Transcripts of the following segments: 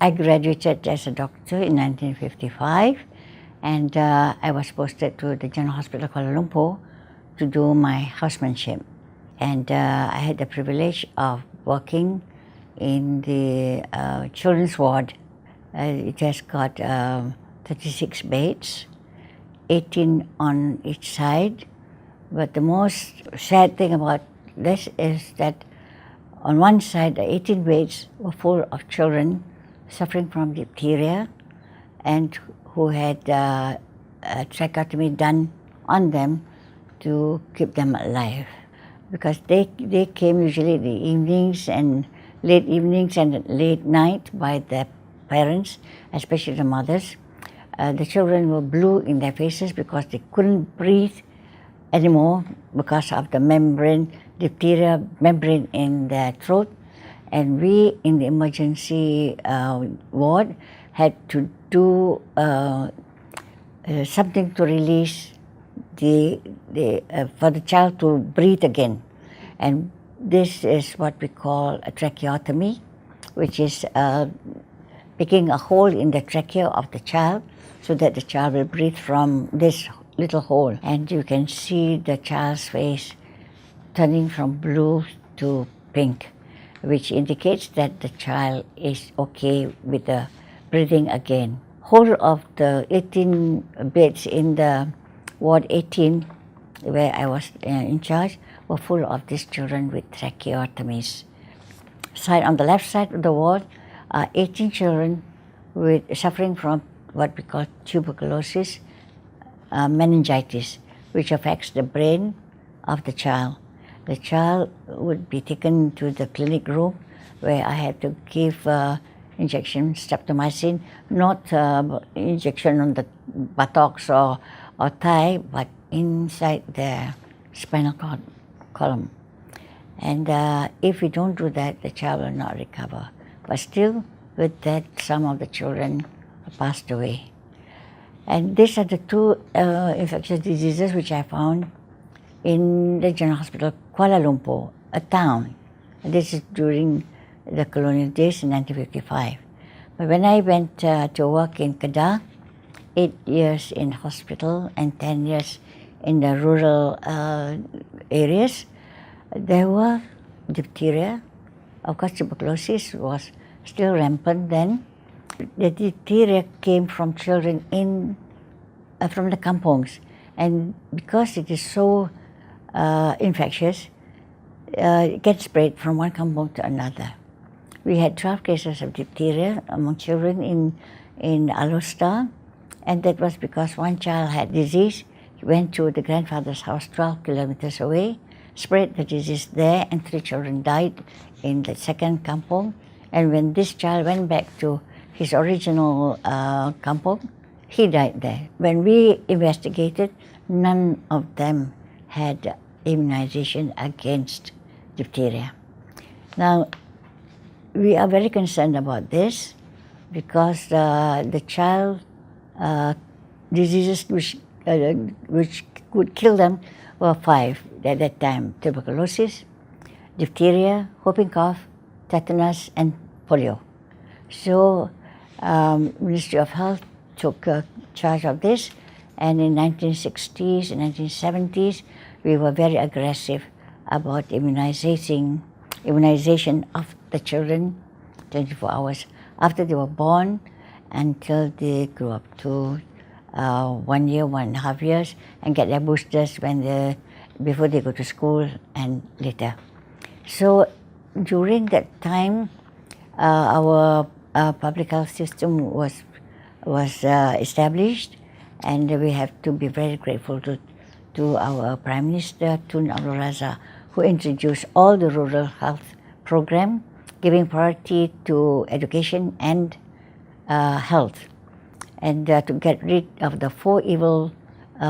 I graduated as a doctor in 1955, and I was posted to the General Hospital Kuala Lumpur to do my housemanship. And I had the privilege of working in the children's ward. It has got 36 beds, 18 on each side. But the most sad thing about this is that on one side, the 18 beds were full of children suffering from diphtheria and who had a tracheotomy done on them to keep them alive. Because they came usually in the evenings and late evenings and late night by their parents, especially the mothers. The children were blue in their faces because they couldn't breathe anymore because of the membrane, diphtheria membrane in their throat. And we in the emergency ward had to do something to release for the child to breathe again. And this is what we call a tracheotomy, which is making a hole in the trachea of the child so that the child will breathe from this little hole. And you can see the child's face turning from blue to pink, which indicates that the child is okay with the breathing again. Whole of the 18 beds in the ward 18, where I was in charge, were full of these children with tracheotomies. On the left side of the ward are 18 children suffering from what we call tuberculosis, meningitis, which affects the brain of the child. The child would be taken to the clinic room where I had to give injection streptomycin, not injection on the buttocks or thigh, but inside the spinal column. And if we don't do that, the child will not recover. But still, with that, some of the children passed away. And these are the two infectious diseases which I found in the General Hospital Kuala Lumpur, a town. And this is during the colonial days in 1955. But when I went to work in Kedah, 8 years in hospital and 10 years in the rural areas, there were diphtheria. Of course, tuberculosis was still rampant then. The diphtheria came from children from the kampongs, and because it is so infectious, it gets spread from one kampong to another. We had 12 cases of diphtheria among children in Alostar, and that was because one child had disease. He went to the grandfather's house 12 kilometers away, spread the disease there, and 3 children died in the second kampong. And when this child went back to his original kampong, he died there. When we investigated, none of them had immunization against diphtheria. Now, we are very concerned about this because the child diseases which could kill them were 5 at that time: tuberculosis, diphtheria, whooping cough, tetanus, and polio. So, Ministry of Health took charge of this, and in 1960s and 1970s, we were very aggressive about immunization of the children 24 hours after they were born until they grew up to 1 year, 1.5 years, and get their boosters before they go to school and later. So during that time, our public health system was established, and we have to be very grateful to our Prime Minister, Tun Abdul Razak, who introduced all the rural health program, giving priority to education and health, and to get rid of the 4 evil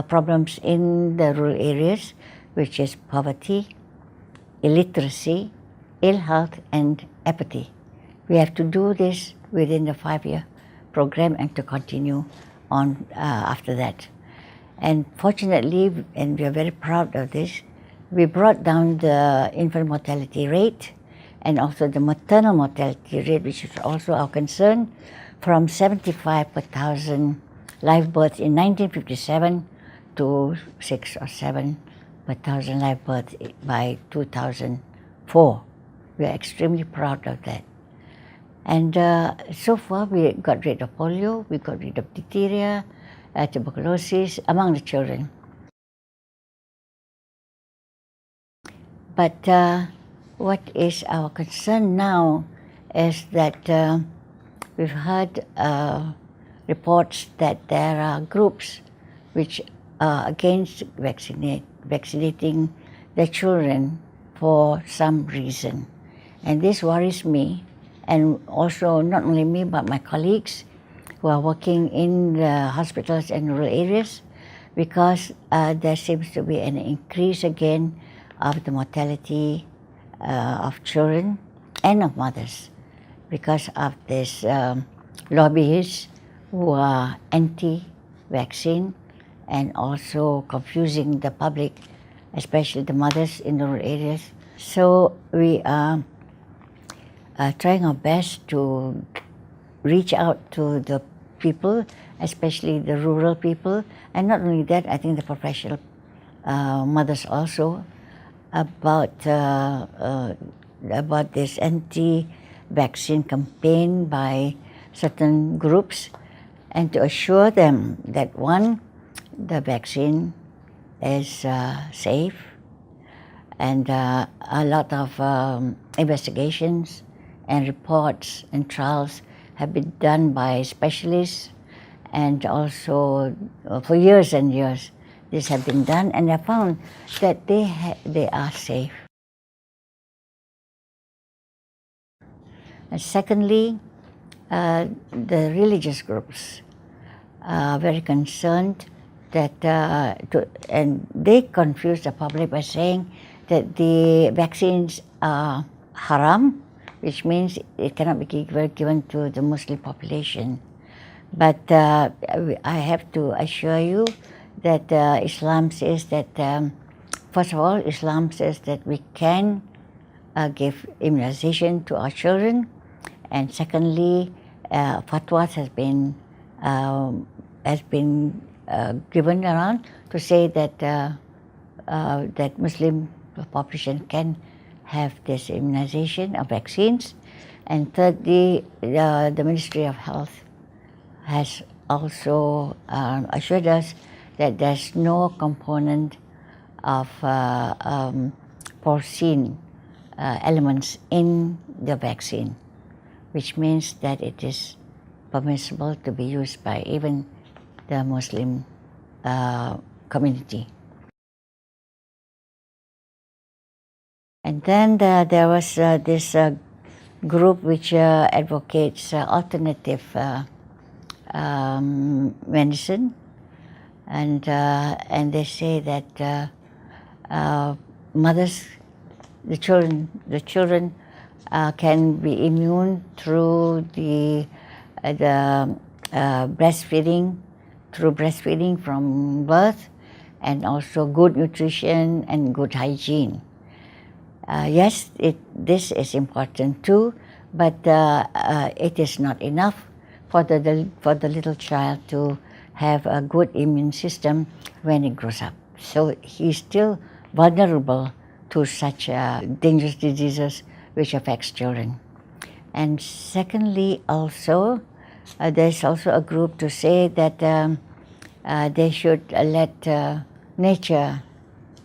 problems in the rural areas, which is poverty, illiteracy, ill health, and apathy. We have to do this within the 5-year program and to continue on after that. And fortunately, and we are very proud of this, we brought down the infant mortality rate. and also the maternal mortality rate, which is also our concern, from 75 per thousand live births in 1957 to 6 or 7 per thousand live births by 2004. We are extremely proud of that. And so far, we got rid of polio, we got rid of diphtheria, tuberculosis among the children. But what is our concern now is that we've heard reports that there are groups which are against vaccinating their children for some reason. And this worries me, and also not only me but my colleagues who are working in the hospitals and rural areas, because there seems to be an increase again of the mortality of children and of mothers because of these lobbyists who are anti-vaccine and also confusing the public, especially the mothers in the rural areas. So we are trying our best to reach out to the people, especially the rural people, and not only that, I think the professional mothers also, about this anti-vaccine campaign by certain groups, and to assure them that one, the vaccine is safe, and a lot of investigations and reports and trials have been done by specialists, and also for years and years this have been done, and they found that they are safe. And secondly, the religious groups are very concerned that, and they confuse the public by saying that the vaccines are haram, which means it cannot be given to the Muslim population. But I have to assure you that Islam says that, first of all, Islam says that we can give immunization to our children, and secondly, fatwas has been given around to say that that Muslim population can have this immunization of vaccines. And thirdly, the Ministry of Health has also assured us that there's no component of porcine elements in the vaccine, which means that it is permissible to be used by even the Muslim community. And then there was this group which advocates alternative medicine, and they say that mothers, the children can be immune through the breastfeeding, from birth, and also good nutrition and good hygiene. Yes, this is important too, but it is not enough for the little child to have a good immune system when he grows up. So he's still vulnerable to such dangerous diseases which affects children. And secondly, also, there's also a group to say that they should let nature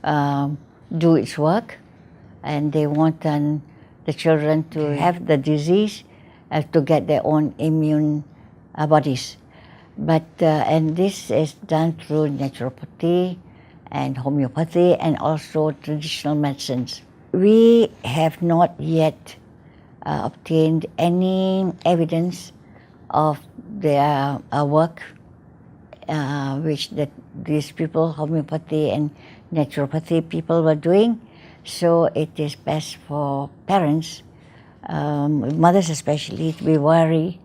do its work, and they want the children to have the disease to get their own immune bodies. But and this is done through naturopathy and homeopathy and also traditional medicines. We have not yet obtained any evidence of their work which these people, homeopathy and naturopathy people, were doing. So it is best for parents, mothers especially, to be wary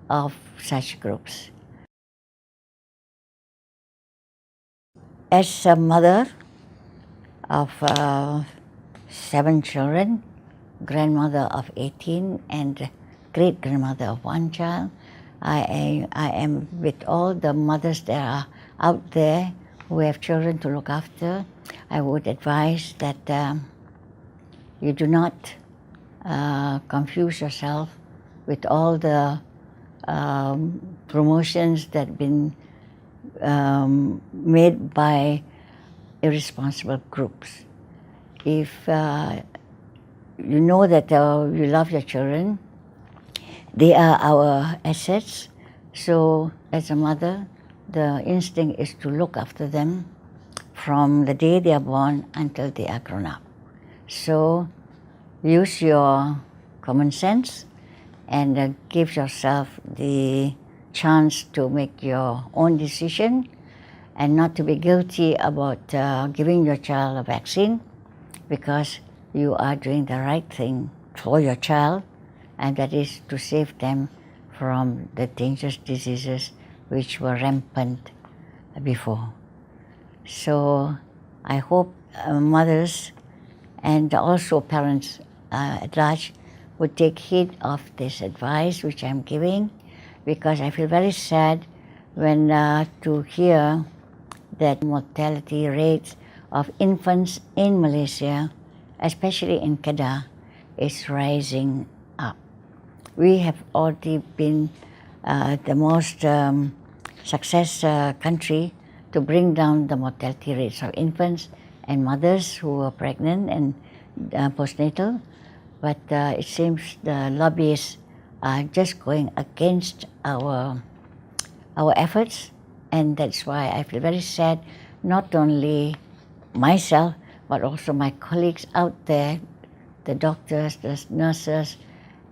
of such groups. As a mother of 7 children, grandmother of 18 and great-grandmother of 1 child. I am with all the mothers that are out there who have children to look after. I would advise that you do not confuse yourself with all the promotions that have been made by irresponsible groups. If you know that you love your children, they are our assets. So as a mother, the instinct is to look after them from the day they are born until they are grown up. So use your common sense and give yourself the chance to make your own decision and not to be guilty about giving your child a vaccine, because you are doing the right thing for your child, and that is to save them from the dangerous diseases which were rampant before. So I hope mothers and also parents at large would take heed of this advice which I'm giving, because I feel very sad when to hear that mortality rates of infants in Malaysia, especially in Kedah, is rising up. We have already been the most success country to bring down the mortality rates of infants and mothers who are pregnant and postnatal, but it seems the lobbyists are just going against our efforts, and that's why I feel very sad, not only myself, but also my colleagues out there, the doctors, the nurses,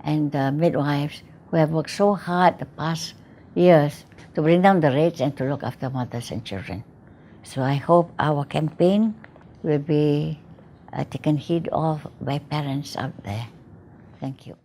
and the midwives who have worked so hard the past years to bring down the rates and to look after mothers and children. So I hope our campaign will be taken heed of by parents out there. Thank you.